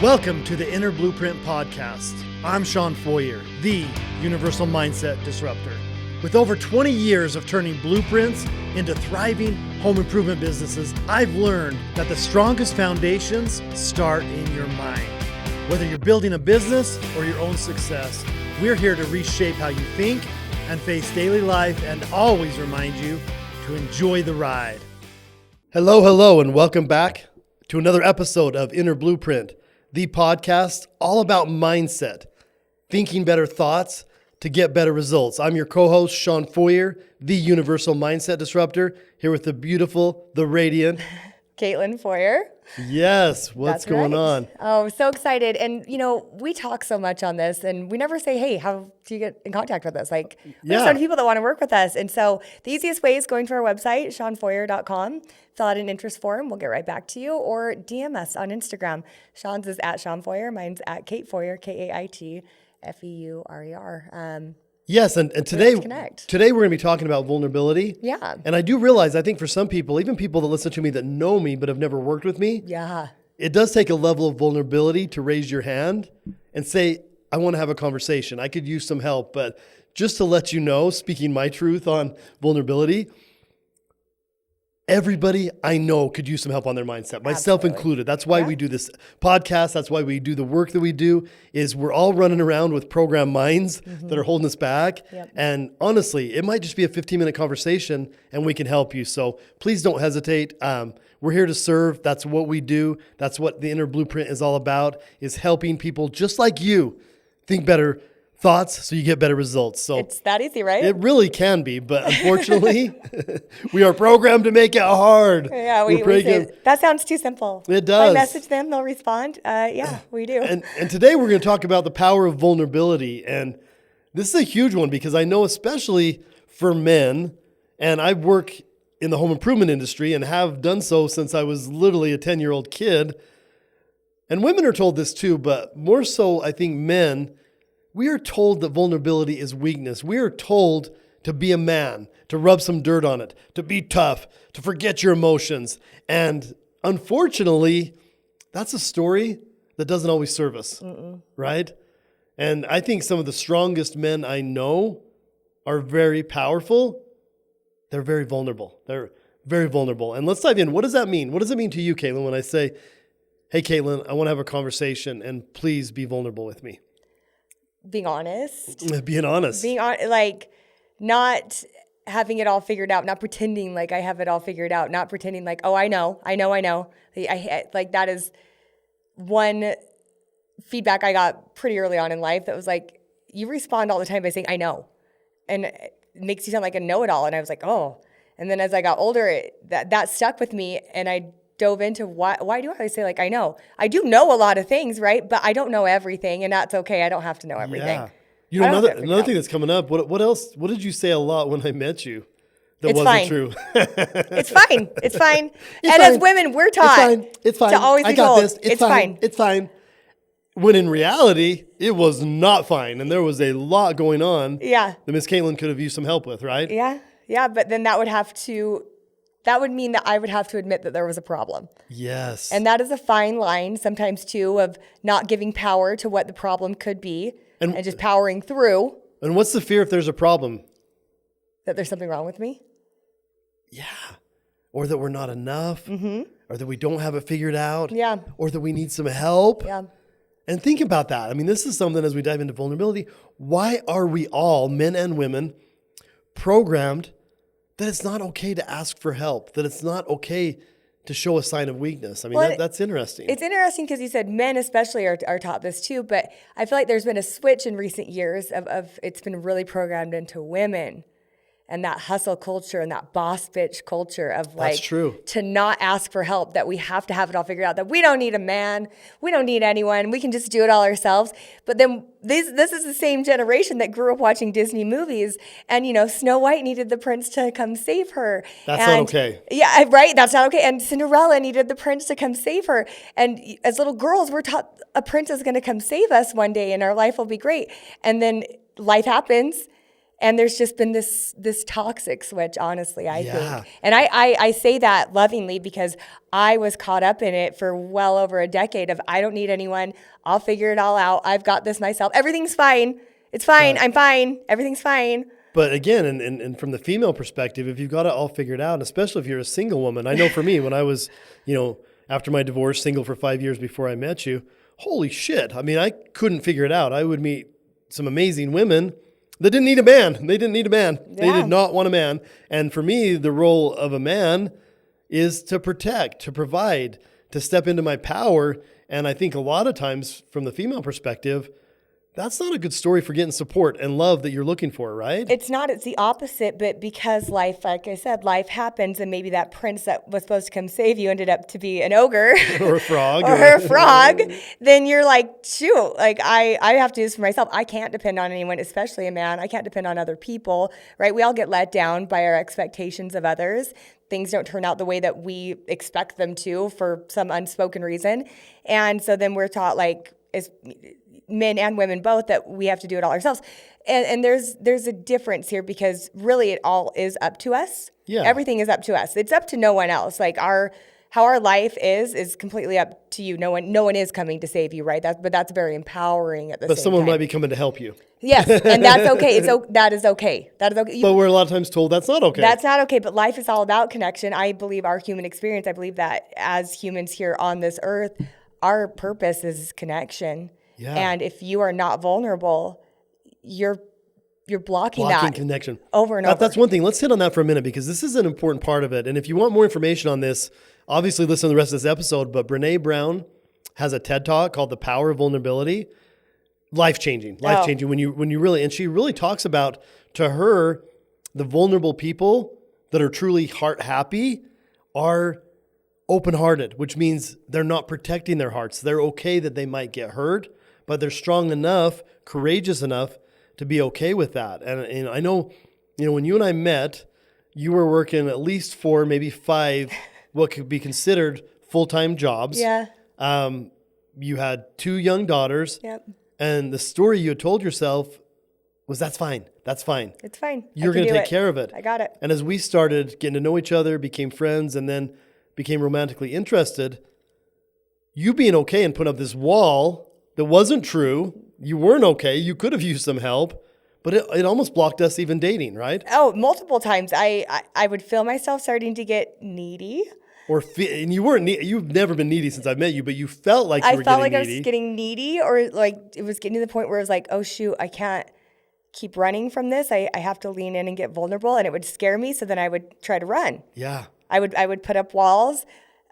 Welcome to the Inner Blueprint Podcast. I'm Shawn Feurer, the Universal Mindset Disruptor. With over 20 years of turning blueprints into thriving home improvement businesses, I've learned that the strongest foundations start in your mind. Whether you're building a business or your own success, we're here to reshape how you think and face daily life and always remind you to enjoy the ride. Hello, and welcome back to another episode of Inner Blueprint, the podcast all about mindset, thinking better thoughts to get better results. I'm your co-host, Shawn Feurer, the Universal Mindset Disruptor, here with the beautiful, the radiant Kaitlyn Feurer. Yes, what's going on? Oh, so excited. And, you know, we talk so much on this and we never say, hey, how do you get in contact with us? Like, there's so many people that want to work with us. And so the easiest way is going to our website, shawnfeurer.com, fill out an interest form. We'll get right back to you, or DM us on Instagram. Shawn's is at Shawn Feurer. Mine's at Kate Feurer, Kaitfeurer. Yes, and today we're going to be talking about vulnerability. Yeah. And I do realize, I think for some people, even people that listen to me that know me but have never worked with me, it does take a level of vulnerability to raise your hand and say, I want to have a conversation. I could use some help. But just to let you know, speaking my truth on vulnerability, everybody I know could use some help on their mindset, myself included. That's why we do this podcast. That's why we do the work that we do, is we're all running around with programmed minds that are holding us back. Yep. And honestly, it might just be a 15-minute conversation and we can help you. So please don't hesitate. We're here to serve. That's what we do. That's what the Inner Blueprint is all about, is helping people just like you think better thoughts so you get better results. So it's that easy, right? It really can be, but unfortunately, we are programmed to make it hard. Yeah, we say, that sounds too simple. It does. I message them, they'll respond. We do. And today we're going to talk about the power of vulnerability. And this is a huge one because I know especially for men, and I work in the home improvement industry and have done so since I was literally a 10-year-old kid. And women are told this too, but more so I think men, we are told that vulnerability is weakness. We are told to be a man, to rub some dirt on it, to be tough, to forget your emotions. And unfortunately, that's a story that doesn't always serve us, right? And I think some of the strongest men I know are very powerful. They're very vulnerable. They're very vulnerable. And let's dive in. What does that mean? What does it mean to you, Kaitlyn, when I say, hey, Kaitlyn, I want to have a conversation and please be vulnerable with me? Being honest. Not having it all figured out, not pretending like I have it all figured out, not pretending like, oh, I know. That is one feedback I got pretty early on in life that was like, you respond all the time by saying, I know. And it makes you sound like a know-it-all. And I was like, oh. And then as I got older, that stuck with me, and I dove into why do I always say, like, I know? I do know a lot of things, right? But I don't know everything, and that's okay. I don't have to know everything. Yeah. You know, another thing that's coming up, what else? What did you say a lot when I met you that wasn't true? It's fine. It's fine. As women, we're taught it's fine. To always be told, it's fine. It's fine. When in reality, it was not fine, and there was a lot going on that Miss Kaitlyn could have used some help with, right? Yeah, but then that would mean that I would have to admit that there was a problem. Yes. And that is a fine line sometimes too, of not giving power to what the problem could be and just powering through. And what's the fear if there's a problem? That there's something wrong with me? Yeah. Or that we're not enough. Or that we don't have it figured out. Yeah. Or that we need some help. Yeah. And think about that. I mean, this is something as we dive into vulnerability. Why are we all, men and women, programmed that it's not okay to ask for help, that it's not okay to show a sign of weakness? I mean, that's interesting. It's interesting because you said men especially are taught this too, but I feel like there's been a switch in recent years of it's been really programmed into women. And that hustle culture and that boss bitch culture of like, to not ask for help, that we have to have it all figured out, that we don't need a man, we don't need anyone, we can just do it all ourselves. But then this is the same generation that grew up watching Disney movies, and you know, Snow White needed the prince to come save her. That's not okay. Yeah, right, that's not okay. And Cinderella needed the prince to come save her. And as little girls, we're taught a prince is going to come save us one day and our life will be great. And then life happens. And there's just been this toxic switch, honestly, I Yeah. think. And I say that lovingly because I was caught up in it for well over a decade of I don't need anyone. I'll figure it all out. I've got this myself. Everything's fine. It's fine. Right. I'm fine. Everything's fine. But again, and from the female perspective, if you've got it all figured out, and especially if you're a single woman, I know for me, when I was, after my divorce, single for 5 years before I met you, holy shit. I mean, I couldn't figure it out. I would meet some amazing women that didn't need a man. They didn't need a man. Yeah. They did not want a man. And for me, the role of a man is to protect, to provide, to step into my power. And I think a lot of times from the female perspective, that's not a good story for getting support and love that you're looking for, right? It's not. It's the opposite. But because life, like I said, life happens, and maybe that prince that was supposed to come save you ended up to be an ogre Or a frog. or a frog, then you're like, shoot, like I have to do this for myself. I can't depend on anyone, especially a man. I can't depend on other people, right? We all get let down by our expectations of others. Things don't turn out the way that we expect them to for some unspoken reason. And so then we're taught, like, as men and women both, that we have to do it all ourselves. And there's a difference here because really it all is up to us. Yeah. Everything is up to us. It's up to no one else. Like how our life is completely up to you. No one is coming to save you, right? But that's very empowering at the same time. But someone might be coming to help you. Yes, and that's okay. That is okay. That is okay. But we're a lot of times told that's not okay. That's not okay, but life is all about connection. I believe our human experience, I believe that as humans here on this earth, our purpose is connection. Yeah. And if you are not vulnerable, you're blocking that connection over and over. That's one thing. Let's hit on that for a minute because this is an important part of it. And if you want more information on this, obviously listen to the rest of this episode. But Brene Brown has a TED Talk called The Power of Vulnerability. Life-changing. When you really, and she really talks about, to her, the vulnerable people that are truly heart happy are open-hearted, which means they're not protecting their hearts. They're okay that they might get hurt, but they're strong enough, courageous enough to be okay with that. And I know, when you and I met, you were working at least 4, maybe 5, what could be considered full-time jobs. Yeah. You had 2 young daughters. Yep. And the story you had told yourself was, that's fine. That's fine. It's fine. You're going to take care of it. I got it. And as we started getting to know each other, became friends, and then became romantically interested, you being okay and putting up this wall that wasn't true, you weren't okay, you could have used some help, but it almost blocked us even dating, right? Oh, multiple times. I would feel myself starting to get needy. And you weren't you've never been needy since I met you, but you felt like you were getting needy. I felt like I was getting needy, or like it was getting to the point where it was like, oh shoot, I can't keep running from this. I have to lean in and get vulnerable, and it would scare me. So then I would try to run. Yeah. I would put up walls.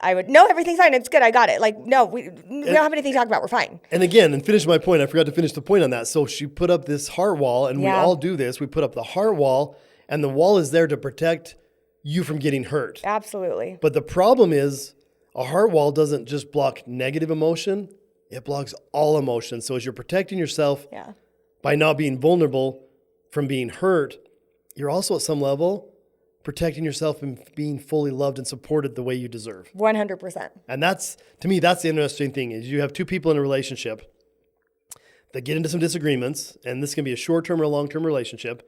No, everything's fine. It's good. I got it. Like, no, we don't have anything to talk about. We're fine. And again, and finish my point. I forgot to finish the point on that. So she put up this heart wall, and we all do this. We put up the heart wall, and the wall is there to protect you from getting hurt. Absolutely. But the problem is, a heart wall doesn't just block negative emotion. It blocks all emotion. So as you're protecting yourself by not being vulnerable from being hurt, you're also at some level protecting yourself and being fully loved and supported the way you deserve. 100%. And that's, to me, that's the interesting thing is you have 2 people in a relationship that get into some disagreements, and this can be a short-term or a long-term relationship,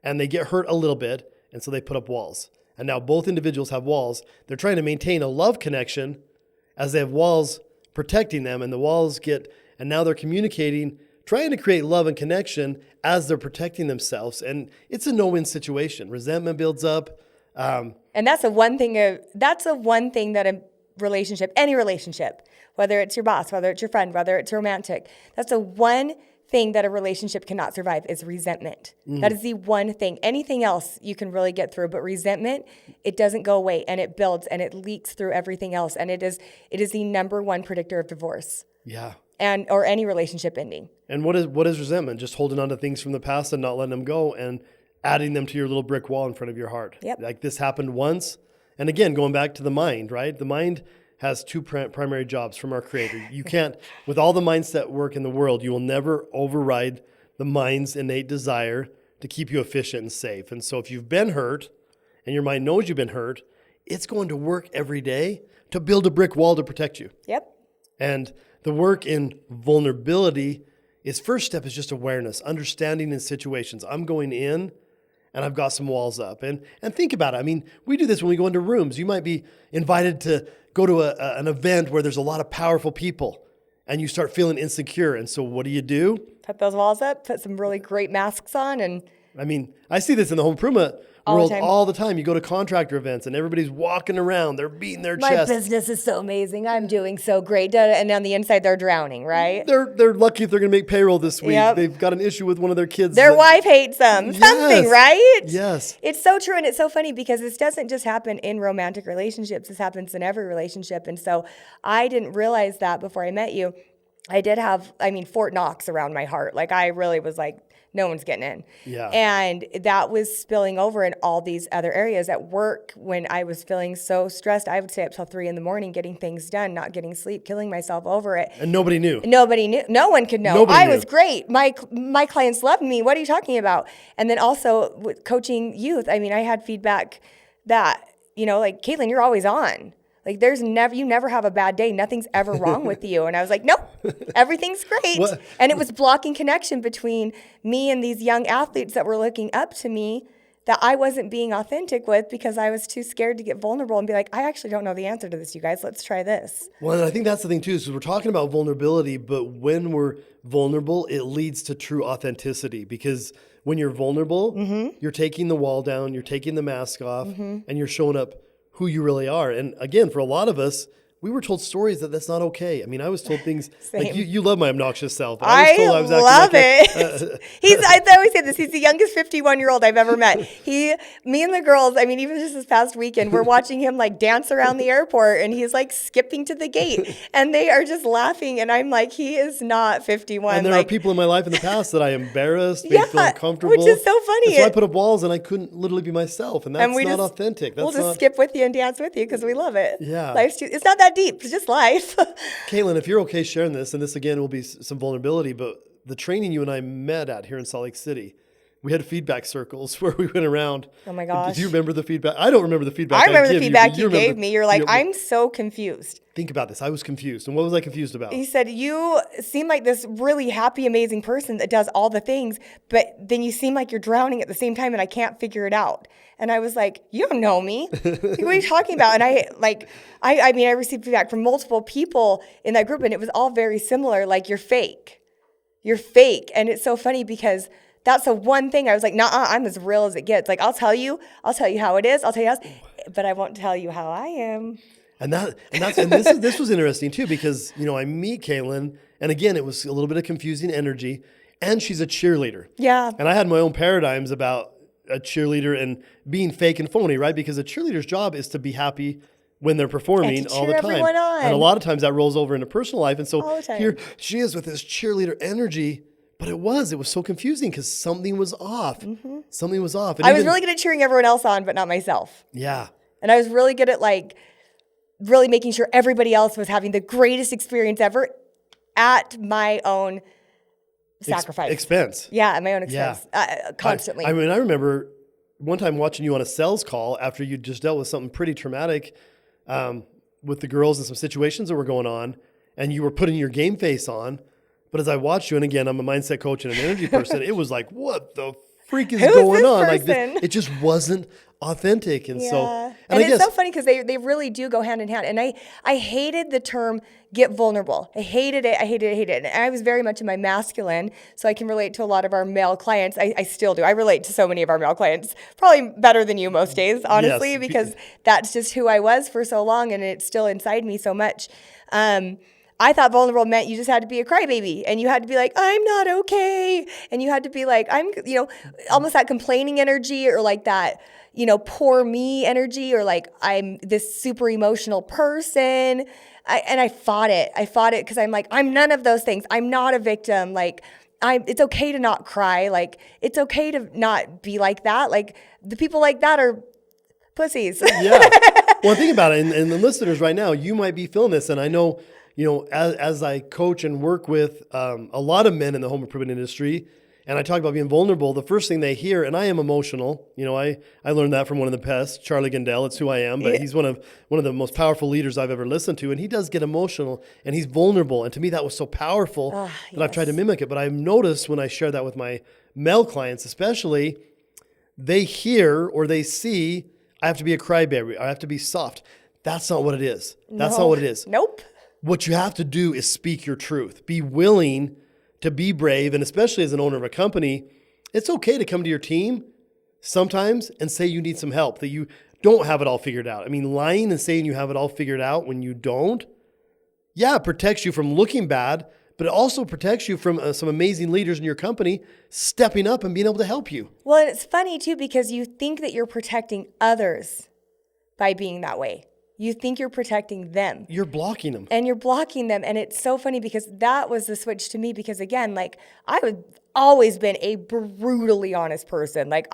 and they get hurt a little bit, and so they put up walls. And now both individuals have walls. They're trying to maintain a love connection as they have walls protecting them, and the walls and now they're communicating, trying to create love and connection as they're protecting themselves. And it's a no-win situation. Resentment builds up. And that's a one thing that a relationship, any relationship, whether it's your boss, whether it's your friend, whether it's romantic, that's the one thing that a relationship cannot survive is resentment. That is the one thing. Anything else you can really get through, but resentment, it doesn't go away, and it builds and it leaks through everything else. And it is the number one predictor of divorce. Yeah. Or any relationship ending. And what is resentment? Just holding on to things from the past and not letting them go and adding them to your little brick wall in front of your heart. Yep. Like this happened once. And again, going back to the mind, right? The mind has 2 primary jobs from our creator. You can't, with all the mindset work in the world, you will never override the mind's innate desire to keep you efficient and safe. And so if you've been hurt and your mind knows you've been hurt, it's going to work every day to build a brick wall to protect you. Yep. And the work in vulnerability is first step is just awareness, understanding in situations. I'm going in and I've got some walls up. And think about it. I mean, we do this when we go into rooms. You might be invited to go to an event where there's a lot of powerful people, and you start feeling insecure. And so what do? Put those walls up, put some really great masks on, and I mean, I see this in the home improvement world all the time. You go to contractor events and everybody's walking around, they're beating their chest. My business is so amazing. I'm doing so great. And on the inside, they're drowning, right? They're lucky if they're going to make payroll this week. Yep. They've got an issue with one of their kids. Their wife hates them. Yes. Something, right? Yes. It's so true. And it's so funny because this doesn't just happen in romantic relationships. This happens in every relationship. And so I didn't realize that before I met you. I did have, Fort Knox around my heart. Like, I really was like, no one's getting in. Yeah. And that was spilling over in all these other areas. At work, when I was feeling so stressed, I would stay up till 3 a.m. getting things done, not getting sleep, killing myself over it. And nobody knew. Nobody knew. No one could know. Nobody knew. Was great. My clients loved me. What are you talking about? And then also with coaching youth, I had feedback that, like, Kaitlyn, you're always on. Like, you never have a bad day. Nothing's ever wrong with you. And I was like, nope, everything's great. What? And it was blocking connection between me and these young athletes that were looking up to me that I wasn't being authentic with because I was too scared to get vulnerable and be like, I actually don't know the answer to this, you guys. Let's try this. Well, and I think that's the thing too. So we're talking about vulnerability, but when we're vulnerable, it leads to true authenticity, because when you're vulnerable, you're taking the wall down, you're taking the mask off, and you're showing up who you really are. And again, for a lot of us, we were told stories that's not okay. I was told things like you love my obnoxious self. I love it. I always say this. He's the youngest 51-year-old I've ever met. Me and the girls, even just this past weekend, we're watching him like dance around the airport, and he's like skipping to the gate, and they are just laughing. And I'm like, he is not 51. And there are people in my life in the past that I embarrassed, made feel uncomfortable. Which is so funny. And so I put up walls and I couldn't literally be myself. And that's not authentic. We'll just skip with you and dance with you because we love it. Yeah. It's not that deep. It's just life. Kaitlyn, if you're okay sharing this, and this again will be some vulnerability, but the training you and I met at here in Salt Lake City, we had feedback circles where we went around. Oh my gosh. Do you remember the feedback? I don't remember the feedback. I remember the feedback you gave me. You're like, I'm so confused. Think about this. I was confused. And what was I confused about? He said, you seem like this really happy, amazing person that does all the things, but then you seem like you're drowning at the same time and I can't figure it out. And I was like, you don't know me. Like, what are you talking about? And I received feedback from multiple people in that group, and it was all very similar. Like, you're fake. You're fake. And it's so funny because that's the one thing I was like, nah, I'm as real as it gets. Like, I'll tell you how it is. I'll tell you but I won't tell you how I am. And this was interesting too, because, I meet Kaitlyn, and again, it was a little bit of confusing energy, and she's a cheerleader. Yeah. And I had my own paradigms about a cheerleader and being fake and phony, right? Because a cheerleader's job is to be happy when they're performing all the time. And a lot of times that rolls over into personal life. And so here she is with this cheerleader energy, but it was so confusing because something was off. Mm-hmm. Something was off. And I was really good at cheering everyone else on, but not myself. Yeah. And I was really good at really making sure everybody else was having the greatest experience ever at my own sacrifice. Expense. Yeah, at my own expense. Yeah. Constantly. I remember one time watching you on a sales call after you just dealt with something pretty traumatic with the girls and some situations that were going on, and you were putting your game face on. But as I watched you, and again, I'm a mindset coach and an energy person, it was like, what the freak is going on? Like, it just wasn't authentic. And so, and it's so funny because they really do go hand in hand. And I hated the term get vulnerable. I hated it. And I was very much in my masculine, so I can relate to a lot of our male clients. I still do. I relate to so many of our male clients, probably better than you most days, honestly, because that's just who I was for so long, and it's still inside me so much. I thought vulnerable meant you just had to be a crybaby, and you had to be like, I'm not okay. And you had to be like, almost that complaining energy, or like that, poor me energy, or like I'm this super emotional person. I fought it. Because I'm like, I'm none of those things. I'm not a victim. Like, it's okay to not cry. Like, it's okay to not be like that. Like, the people like that are pussies. Yeah. Well, think about it. And the listeners right now, you might be feeling this. And I know, as I coach and work with a lot of men in the home improvement industry, and I talk about being vulnerable, the first thing they hear, and I am emotional. I learned that from one of the best, Charlie Gandell. It's who I am, but he's one of the most powerful leaders I've ever listened to, and he does get emotional, and he's vulnerable. And to me, that was so powerful that I've tried to mimic it. But I've noticed when I share that with my male clients, especially, they hear or they see, I have to be a crybaby, I have to be soft. That's not what it is. That's not what it is. Nope. What you have to do is speak your truth. Be willing to be brave. And especially as an owner of a company, it's okay to come to your team sometimes and say you need some help, that you don't have it all figured out. I mean, lying and saying you have it all figured out when you don't, it protects you from looking bad, but it also protects you from some amazing leaders in your company stepping up and being able to help you. Well, and it's funny too, because you think that you're protecting others by being that way. You think you're protecting them. You're blocking them. And you're blocking them. And it's so funny because that was the switch to me, because again, like I've always been a brutally honest person. Like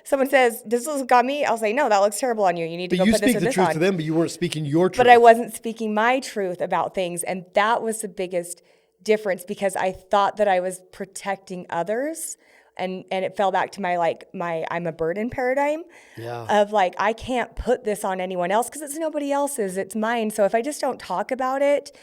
someone says, does this look on me? I'll say, no, that looks terrible on you. You need to go put this or this on. But you speak the truth to them, but you weren't speaking your truth. But I wasn't speaking my truth about things. And that was the biggest difference, because I thought that I was protecting others. And it fell back to my I'm a burden paradigm of like, I can't put this on anyone else because it's nobody else's, it's mine. So if I just don't talk about it,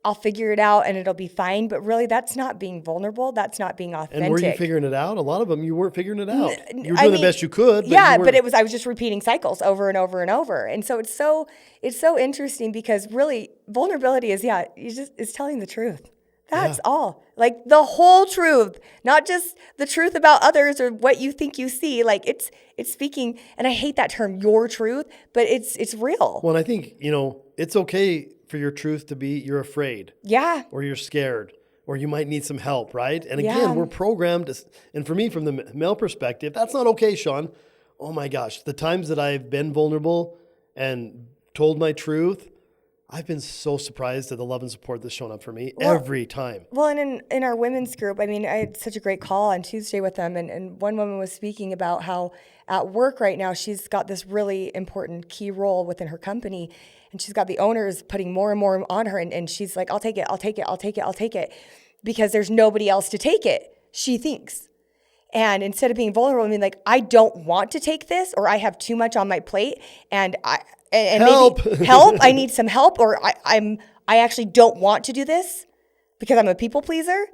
I'll figure it out and it'll be fine. But really, that's not being vulnerable. That's not being authentic. And were you figuring it out? A lot of them, you weren't figuring it out. You were doing the best you could. But I was just repeating cycles over and over and over. And so it's so interesting, because really vulnerability is, it's telling the truth. That's all. Like the whole truth, not just the truth about others or what you think you see. Like it's speaking, and I hate that term, your truth, but it's real. Well, and I think, it's okay for your truth to be, you're afraid. Yeah. Or you're scared, or you might need some help, right? And again, we're programmed, and for me, from the male perspective, that's not okay, Shawn. Oh my gosh, the times that I've been vulnerable and told my truth, I've been so surprised at the love and support that's shown up for me every time. Well, and in our women's group, I mean, I had such a great call on Tuesday with them, and one woman was speaking about how at work right now, she's got this really important key role within her company, and she's got the owners putting more and more on her, and she's like, I'll take it, because there's nobody else to take it, she thinks. And instead of being vulnerable, I mean, like, I don't want to take this, or I have too much on my plate, and help. Maybe help. I need some help, or I actually don't want to do this because I'm a people pleaser.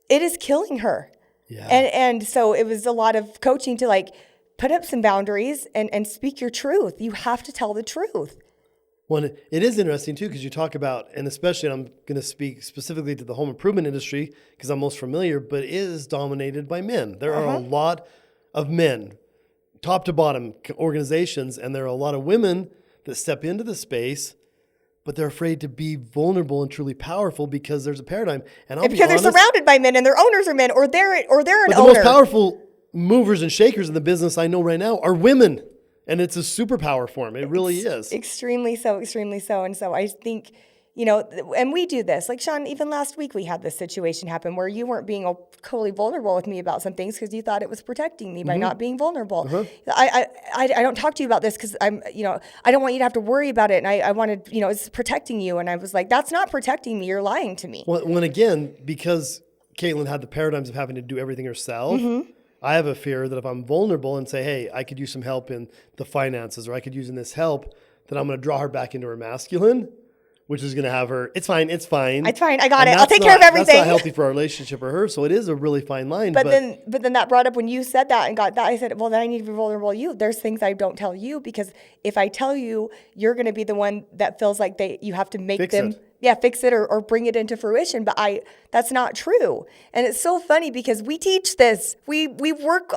It is killing her. Yeah. And so it was a lot of coaching to like put up some boundaries and speak your truth. You have to tell the truth. Well, it is interesting too, because you talk about, and especially, I'm going to speak specifically to the home improvement industry because I'm most familiar, but it is dominated by men. There are a lot of men, top to bottom organizations, and there are a lot of women that step into the space, but they're afraid to be vulnerable and truly powerful because there's a paradigm. And because they're surrounded by men and their owners are men, or they're an owner. The most powerful movers and shakers in the business I know right now are women. And it's a superpower for them. It really is. Extremely so, extremely so. And so I think, and we do this. Like, Shawn, even last week we had this situation happen where you weren't being totally vulnerable with me about some things because you thought it was protecting me by not being vulnerable. I don't talk to you about this because I don't want you to have to worry about it. And I wanted, it's protecting you. And I was like, that's not protecting me. You're lying to me. Well, when again, because Kaitlyn had the paradigms of having to do everything herself, I have a fear that if I'm vulnerable and say, hey, I could use some help in the finances, or I could use in this help, that I'm going to draw her back into her masculine, which is going to have her, it's fine. I got it. I'll take care of everything. That's not healthy for our relationship or her. So it is a really fine line. But then that brought up when you said that and got that, I said, well, then I need to be vulnerable to you. There's things I don't tell you, because if I tell you, you're going to be the one that feels like you have to make fix it or bring it into fruition. But that's not true. And it's so funny because we teach this. We work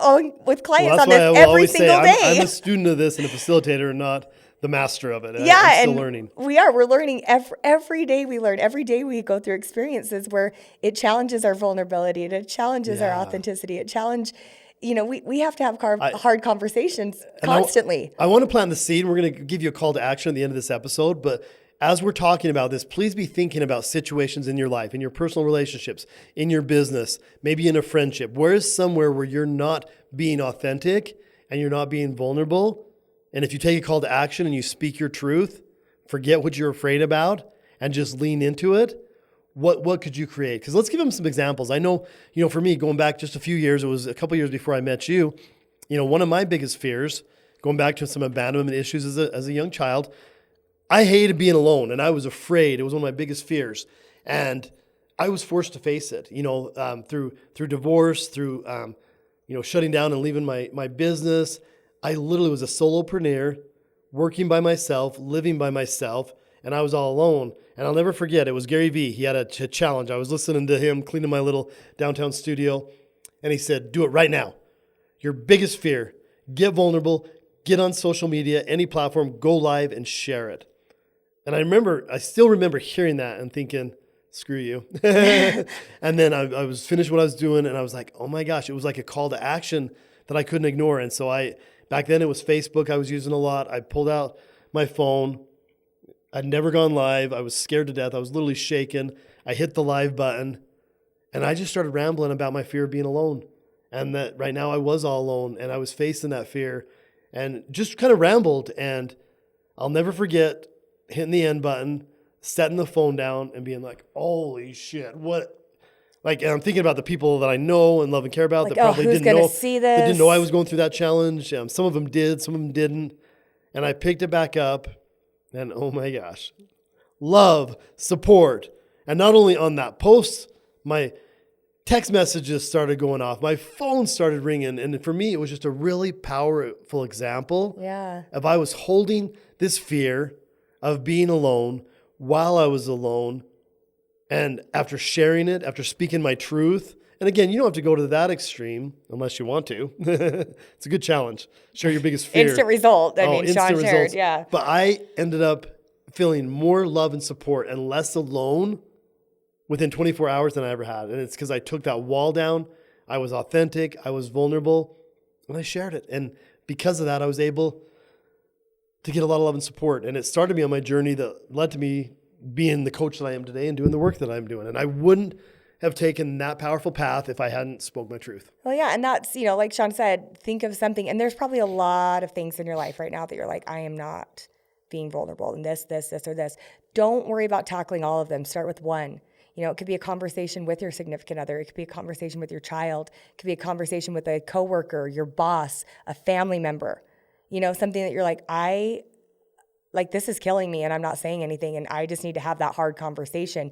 with clients on this every single day. I'm a student of this and a facilitator, and not the master of it. Yeah, I'm still learning. We're learning every day. We learn every day. We go through experiences where it challenges our vulnerability, it challenges our authenticity, we have to have hard conversations constantly. I want to plant the seed. We're going to give you a call to action at the end of this episode, but as we're talking about this, please be thinking about situations in your life, in your personal relationships, in your business, maybe in a friendship. Where is somewhere where you're not being authentic and you're not being vulnerable? And if you take a call to action and you speak your truth, forget what you're afraid about and just lean into it, what could you create? Because let's give them some examples. I know, for me, going back just a few years, it was a couple years before I met you, one of my biggest fears, going back to some abandonment issues as a young child, I hated being alone, and I was afraid. It was one of my biggest fears, and I was forced to face it. Through divorce, through shutting down and leaving my business. I literally was a solopreneur, working by myself, living by myself, and I was all alone. And I'll never forget, it was Gary Vee. He had a challenge. I was listening to him, cleaning my little downtown studio, and he said, do it right now. Your biggest fear, get vulnerable, get on social media, any platform, go live and share it. And I still remember hearing that and thinking, screw you. And then I was finished what I was doing, and I was like, oh my gosh, it was like a call to action that I couldn't ignore. And so back then it was Facebook I was using a lot. I pulled out my phone. I'd never gone live. I was scared to death. I was literally shaken. I hit the live button, and I just started rambling about my fear of being alone, and that right now I was all alone, and I was facing that fear, and just kind of rambled. And I'll never forget hitting the end button, setting the phone down, and being like, holy shit, what? Like, and I'm thinking about the people that I know and love and care about like, that probably who's didn't know. See this? They didn't know I was going through that challenge. Some of them did, some of them didn't. And I picked it back up, and oh my gosh, love, support. And not only on that post, my text messages started going off. My phone started ringing. And for me, it was just a really powerful example. Yeah. If I was holding this fear of being alone while I was alone, and after sharing it, after speaking my truth, and again, you don't have to go to that extreme unless you want to. It's a good challenge. Share your biggest fear. Instant result. I mean, Shawn shared, results. yeah. But I ended up feeling more love and support and less alone within 24 hours than I ever had. And it's because I took that wall down. I was authentic. I was vulnerable. And I shared it. And because of that, I was able to get a lot of love and support. And it started me on my journey that led to me being the coach that I am today and doing the work that I'm doing. And I wouldn't have taken that powerful path if I hadn't spoke my truth. Well, yeah. And that's, like Shawn said, think of something. And there's probably a lot of things in your life right now that you're like, I am not being vulnerable in this, or this. Don't worry about tackling all of them. Start with one. It could be a conversation with your significant other. It could be a conversation with your child. It could be a conversation with a coworker, your boss, a family member. Something that you're like, this is killing me and I'm not saying anything and I just need to have that hard conversation.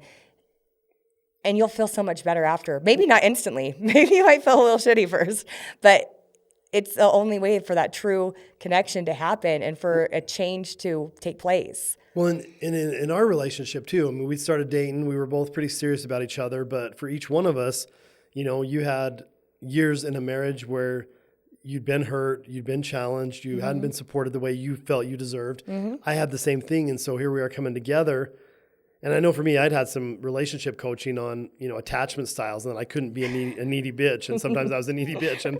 And you'll feel so much better after. Maybe not instantly. Maybe you might feel a little shitty first, but it's the only way for that true connection to happen and for a change to take place. Well, in our relationship too, I mean, we started dating. We were both pretty serious about each other, but for each one of us, you had years in a marriage where you'd been hurt, you'd been challenged, you hadn't been supported the way you felt you deserved. I had the same thing, and so here we are coming together. And I know for me, I'd had some relationship coaching on, attachment styles, and that I couldn't be a needy bitch, and sometimes I was a needy bitch. And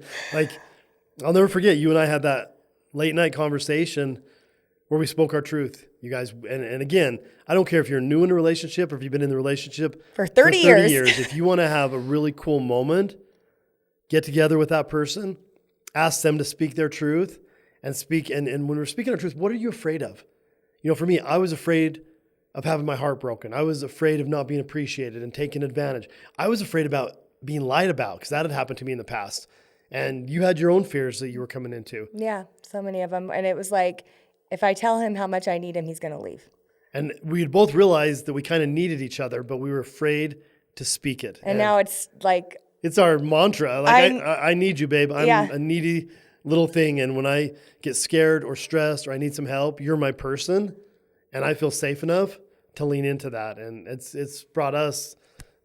I'll never forget, you and I had that late night conversation where we spoke our truth, you guys. And again, I don't care if you're new in a relationship or if you've been in the relationship for 30 years. If you want to have a really cool moment, get together with that person, ask them to speak their truth and speak. And when we're speaking our truth, what are you afraid of? For me, I was afraid of having my heart broken. I was afraid of not being appreciated and taken advantage. I was afraid about being lied about because that had happened to me in the past. And you had your own fears that you were coming into. Yeah, so many of them. And it was like, if I tell him how much I need him, he's going to leave. And we had both realized that we kind of needed each other, but we were afraid to speak it. And now it's like... It's our mantra. I need you, babe. I'm a needy little thing. And when I get scared or stressed or I need some help, you're my person. And I feel safe enough to lean into that. And it's brought us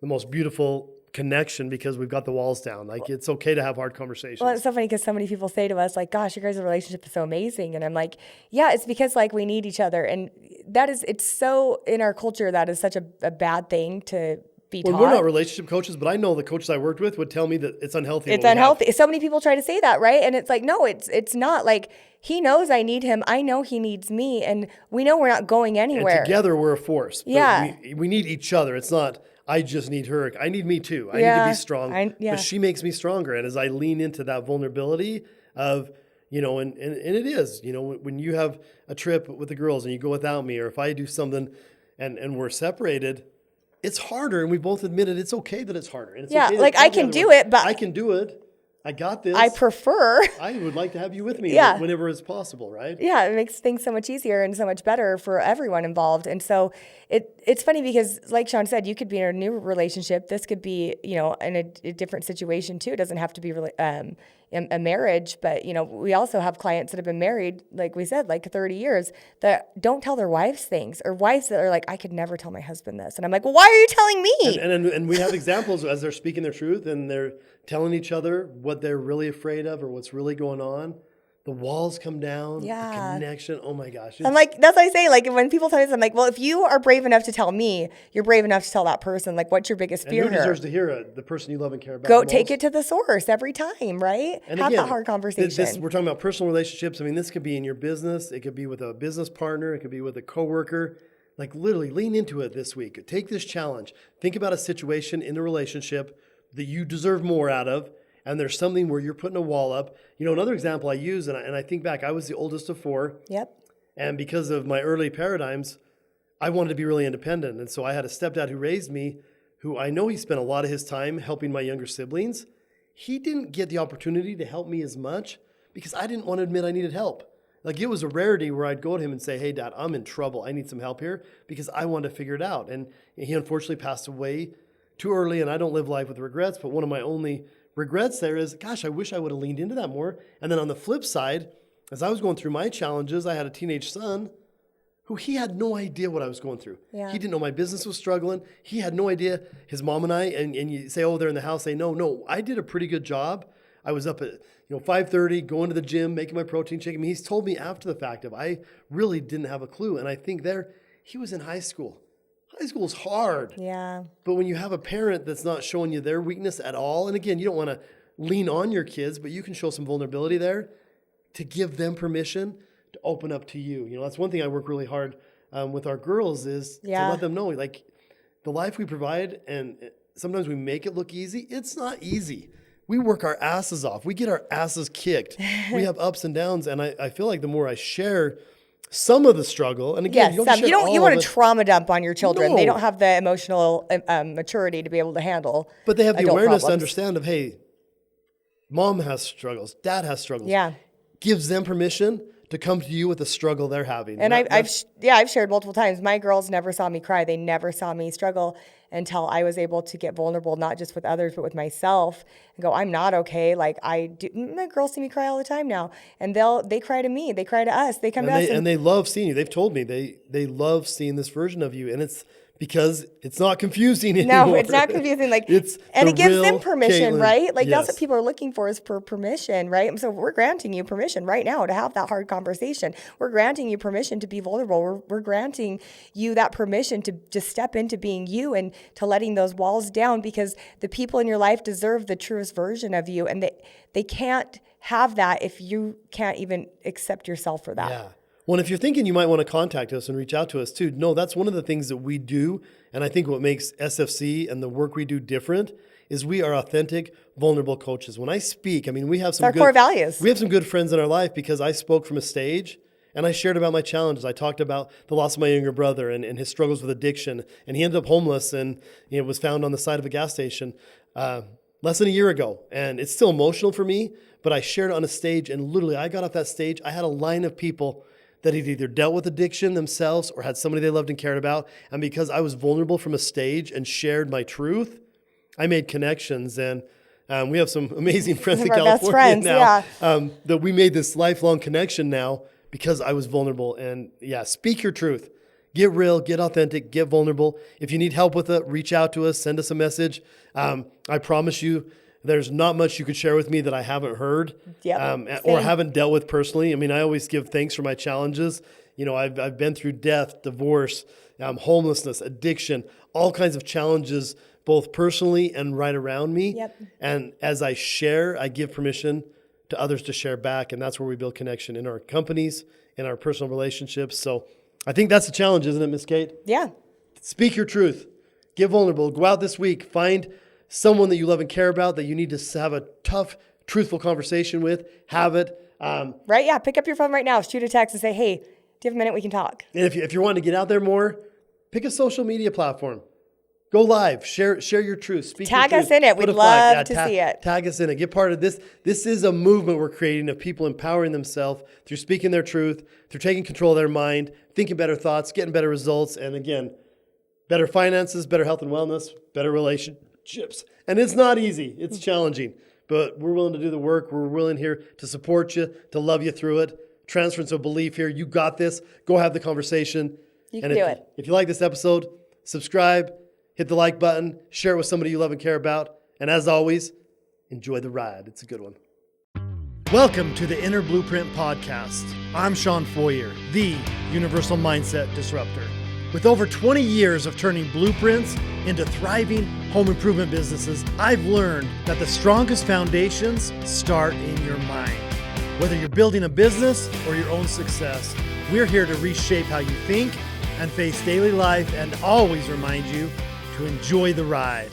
the most beautiful connection because we've got the walls down. It's okay to have hard conversations. Well, it's so funny because so many people say to us, like, gosh, your guys' relationship is so amazing. And I'm like, yeah, it's because we need each other. And it's so in our culture, that is such a bad thing to be taught. Well, we're not relationship coaches, but I know the coaches I worked with would tell me that it's unhealthy. It's unhealthy. So many people try to say that, right? And it's like, no, it's not. He knows I need him. I know he needs me. And we know we're not going anywhere. And together we're a force. Yeah. We need each other. It's not, I just need her. I need me too. I need to be strong. But she makes me stronger. And as I lean into that vulnerability of, and it is, when you have a trip with the girls and you go without me, or if I do something and we're separated, it's harder. And we both admitted it's okay that it's harder. And it's okay I can do it, but I can do it. I got this. I prefer. I would like to have you with me whenever it's possible, right? Yeah, it makes things so much easier and so much better for everyone involved. And so it's funny because, like Shawn said, you could be in a new relationship. This could be, in a different situation too. It doesn't have to be really, a marriage, but we also have clients that have been married, like we said, like 30 years, that don't tell their wives things, or wives that are like, I could never tell my husband this, and I'm like, well, why are you telling me? And we have examples as they're speaking their truth and they're telling each other what they're really afraid of or what's really going on. The walls come down, Yeah. the connection. Oh my gosh. I'm like, that's what I say. Like, when people tell me this, I'm like, well, if you are brave enough to tell me, you're brave enough to tell that person. Like, what's your biggest fear and who here? deserves to hear it? The person you love and care about. Go the take most. it to the source every time, right? And Have again, that hard conversation. We're talking about personal relationships. I mean, this could be in your business. It could be with a business partner. It could be with a coworker. Like, literally lean into it this week. Take this challenge. Think about a situation in the relationship that you deserve more out of. And there's something where you're putting a wall up. Another example I use, and I think back, I was the oldest of 4. Yep. And because of my early paradigms, I wanted to be really independent. And so I had a stepdad who raised me, who I know he spent a lot of his time helping my younger siblings. He didn't get the opportunity to help me as much because I didn't want to admit I needed help. Like, it was a rarity where I'd go to him and say, hey, Dad, I'm in trouble. I need some help here, because I wanted to figure it out. And he unfortunately passed away too early, and I don't live life with regrets. But one of my only regrets there is, gosh, I wish I would have leaned into that more. And then on the flip side, as I was going through my challenges, I had a teenage son who he had no idea what I was going through. Yeah. He didn't know my business was struggling. He had no idea. His mom and I, and you say, oh, they're in the house. Say, no, I did a pretty good job. I was up at 5:30, going to the gym, making my protein shake. I mean, he's told me after the fact of I really didn't have a clue. And I think he was in high school. High school is hard. Yeah. But when you have a parent that's not showing you their weakness at all, and again, you don't want to lean on your kids, but you can show some vulnerability there to give them permission to open up to you. That's one thing I work really hard with our girls is to let them know, like, the life we provide, and sometimes we make it look easy. It's not easy. We work our asses off. We get our asses kicked. We have ups and downs, and I feel like the more I share some of the struggle, and again, Yes, you want to trauma dump on your children. No. They don't have the emotional maturity to be able to handle. But they have the adult awareness problems. to understand of, hey, mom has struggles, dad has struggles. Yeah. Gives them permission to come to you with the struggle they're having. And I've shared multiple times. My girls never saw me cry. They never saw me struggle until I was able to get vulnerable, not just with others, but with myself, and go, I'm not okay. Like, my girls see me cry all the time now, and they cry to me. They cry to us. They come to us. And they love seeing you. They've told me they love seeing this version of you. And it's because it's not confusing anymore. No, it's not confusing. Like, it gives them permission, Kaitlyn. right? Like, that's Yes. what people are looking for, is for permission, right? So we're granting you permission right now to have that hard conversation. We're granting you permission to be vulnerable. We're granting you that permission to just step into being you and to letting those walls down, because the people in your life deserve the truest version of you, and they can't have that if you can't even accept yourself for that. Yeah. Well, if you're thinking you might want to contact us and reach out to us too, no, that's one of the things that we do. And I think what makes SFC and the work we do different is we are authentic, vulnerable coaches. When I speak, I mean, we have some It's our core values. We have some good friends in our life because I spoke from a stage and I shared about my challenges. I talked about the loss of my younger brother and his struggles with addiction. And he ended up homeless and was found on the side of a gas station less than a year ago. And it's still emotional for me, but I shared it on a stage, and literally I got off that stage. I had a line of people that had either dealt with addiction themselves or had somebody they loved and cared about. And because I was vulnerable from a stage and shared my truth, I made connections. And we have some amazing friends in California best friends, now yeah. that we made this lifelong connection now because I was vulnerable. And yeah, speak your truth. Get real, get authentic, get vulnerable. If you need help with it, reach out to us, send us a message. I promise you, there's not much you could share with me that I haven't heard or haven't dealt with personally. I mean, I always give thanks for my challenges. I've been through death, divorce, homelessness, addiction, all kinds of challenges, both personally and right around me. Yep. And as I share, I give permission to others to share back. And that's where we build connection in our companies, in our personal relationships. So I think that's the challenge, isn't it, Miss Kate? Yeah. Speak your truth. Get vulnerable. Go out this week. Find someone that you love and care about that you need to have a tough, truthful conversation with. Have it. Right? Yeah. Pick up your phone right now. Shoot a text and say, hey, do you have a minute we can talk? And if you're wanting to get out there more, pick a social media platform. Go live. Share your truth. Speak Tag your us truth. in it. Put We'd a flag. love to see it. Tag us in it. Get part of this. This is a movement we're creating of people empowering themselves through speaking their truth, through taking control of their mind, thinking better thoughts, getting better results. And again, better finances, better health and wellness, better relationships. And it's not easy. It's challenging. But we're willing to do the work. We're willing here to support you, to love you through it. Transference of belief here. You got this. Go have the conversation. You can do it. If you like this episode, subscribe, hit the like button, share it with somebody you love and care about. And as always, enjoy the ride. It's a good one. Welcome to the Inner Blueprint Podcast. I'm Shawn Feurer, the Universal Mindset Disruptor. With over 20 years of turning blueprints into thriving home improvement businesses, I've learned that the strongest foundations start in your mind. Whether you're building a business or your own success, we're here to reshape how you think and face daily life and always remind you to enjoy the ride.